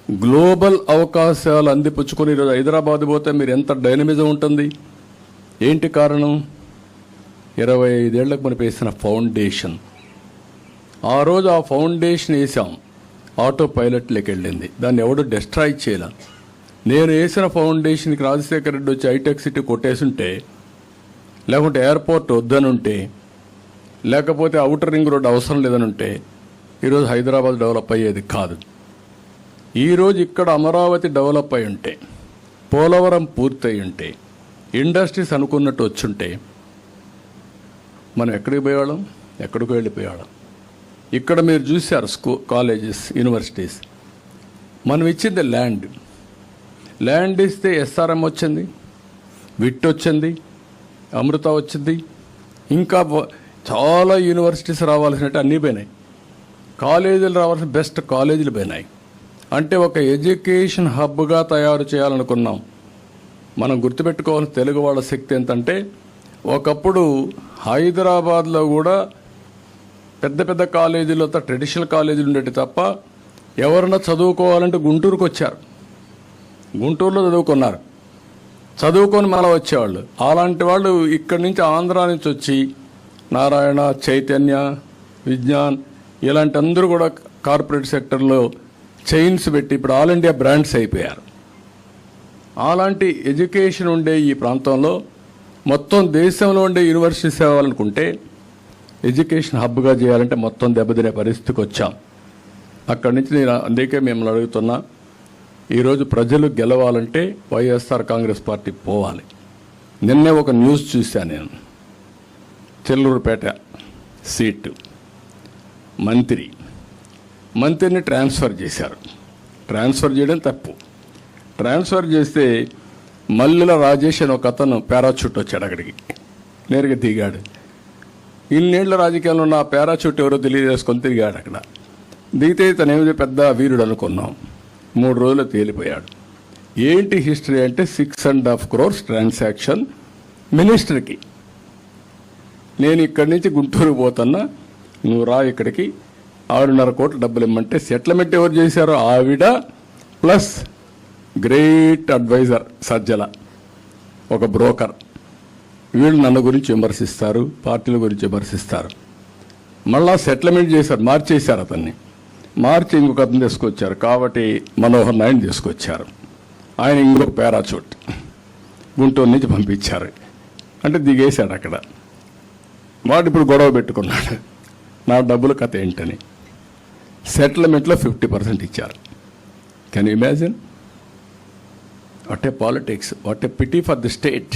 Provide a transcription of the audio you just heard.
Global అవకాశాలు అందిపుచ్చుకొని ఈరోజు హైదరాబాద్ పోతే మీరు ఎంత డైనమిజం ఉంటుంది. ఏంటి కారణం? 25 ఏళ్లకు మనం వేసిన ఫౌండేషన్. ఆ రోజు ఆ ఫౌండేషన్ వేసాం, ఆటో పైలట్లోకి వెళ్ళింది. దాన్ని ఎవడు డిస్ట్రాయ్ చేయాల. నేను వేసిన ఫౌండేషన్కి రాజశేఖర రెడ్డి వచ్చి హైటెక్ సిటీ కొట్టేసుంటే, లేకుంటే ఎయిర్పోర్ట్ వద్దనుంటే, లేకపోతే అవుటర్ రింగ్ రోడ్ అవసరం లేదనుంటే ఈరోజు హైదరాబాద్ డెవలప్ అయ్యేది కాదు. ఈరోజు ఇక్కడ అమరావతి డెవలప్ అయి ఉంటే, పోలవరం పూర్తయి ఉంటే, ఇండస్ట్రీస్ అనుకున్నట్టు వచ్చుంటే మనం ఎక్కడికి పోయేవాళ్ళం? ఎక్కడికి వెళ్ళిపోయేవాళ్ళం. ఇక్కడ మీరు చూశారు కాలేజెస్, యూనివర్సిటీస్. మనం ఇచ్చింది ల్యాండ్ ఇస్తే ఎస్ఆర్ఎం వచ్చింది, విట్ వచ్చింది, అమృత వచ్చింది, ఇంకా చాలా యూనివర్సిటీస్ రావాల్సినట్టు అన్నీ పోయినాయి. కాలేజీలు రావాల్సిన బెస్ట్ కాలేజీలు పోయినాయి. అంటే ఒక ఎడ్యుకేషన్ హబ్గా తయారు చేయాలనుకున్నాం. మనం గుర్తుపెట్టుకోవాల్సిన తెలుగు వాళ్ళ శక్తి ఎంతంటే, ఒకప్పుడు హైదరాబాద్లో కూడా పెద్ద పెద్ద కాలేజీలు, ట్రెడిషనల్ కాలేజీలు ఉండేవి తప్ప ఎవరన్నా చదువుకోవాలంటే గుంటూరుకు వచ్చారు, గుంటూరులో చదువుకున్నారు, చదువుకొని మళ్ళీ వచ్చేవాళ్ళు. అలాంటి వాళ్ళు ఇక్కడి నుంచి ఆంధ్రా నుంచి వచ్చి నారాయణ, చైతన్య, విజ్ఞాన్ ఇలాంటి అందరూ కూడా కార్పొరేట్ సెక్టర్లో చైన్స్ పెట్టి ఇప్పుడు ఆల్ ఇండియా బ్రాండ్స్ అయిపోయారు. అలాంటి ఎడ్యుకేషన్ ఉండే ఈ ప్రాంతంలో మొత్తం దేశంలో ఉండే యూనివర్సిటీ సేవాలనుకుంటే ఎడ్యుకేషన్ హబ్గా చేయాలంటే మొత్తం దెబ్బతినే పరిస్థితికి వచ్చాం. అక్కడి నుంచి నేను అందుకే మిమ్మల్ని అడుగుతున్నా, ఈరోజు ప్రజలు గెలవాలంటే వైఎస్ఆర్ కాంగ్రెస్ పార్టీ పోవాలి. నిన్నే ఒక న్యూస్ చూశాను నేను. చెల్లూరుపేట సీటు మంత్రిని ట్రాన్స్ఫర్ చేశారు. ట్రాన్స్ఫర్ చేయడం తప్పు. ట్రాన్స్ఫర్ చేస్తే మల్లెల రాజేష్ అని ఒక అతను పారాచూట్ వచ్చాడు, అక్కడికి నేరుగా దిగాడు. ఇన్నేళ్ల రాజకీయాల్లో ఉన్న ఆ పారాచూట్ ఎవరో తెలియజేసుకొని తిరిగాడు. అక్కడ దిగితే తనేమిది పెద్ద వీరుడు అనుకున్నాం. 3 రోజులు తేలిపోయాడు. ఏంటి హిస్టరీ అంటే 6.5 crores ట్రాన్సాక్షన్ మినిస్టర్కి. నేను ఇక్కడి నుంచి గుంటూరు పోతున్నా, నువ్వు రా ఇక్కడికి, 6.5 కోట్ల డబ్బులు ఇమ్మంటే సెటిల్మెంట్ ఎవరు చేశారో ఆవిడ ప్లస్ గ్రేట్ అడ్వైజర్ సజ్జల, ఒక బ్రోకర్. వీళ్ళు నన్ను గురించి విమర్శిస్తారు, పార్టీల గురించి విమర్శిస్తారు. మళ్ళా సెటిల్మెంట్ చేశారు, మార్చేశారు. అతన్ని మార్చి ఇంకొక అతను తీసుకొచ్చారు. కాబట్టి మనోహర్ నాయుడు తీసుకొచ్చారు. ఆయన ఇంకొక పారాచూట్ గుంటూరు నుంచి పంపించారు. అంటే దిగేశాడు అక్కడ. వాడు ఇప్పుడు గొడవ పెట్టుకున్నాడు, నా డబ్బుల కథ ఏంటని. సెటిల్మెంట్లో 50% ఇచ్చారు. Can you imagine? What a politics, what a pity for the state.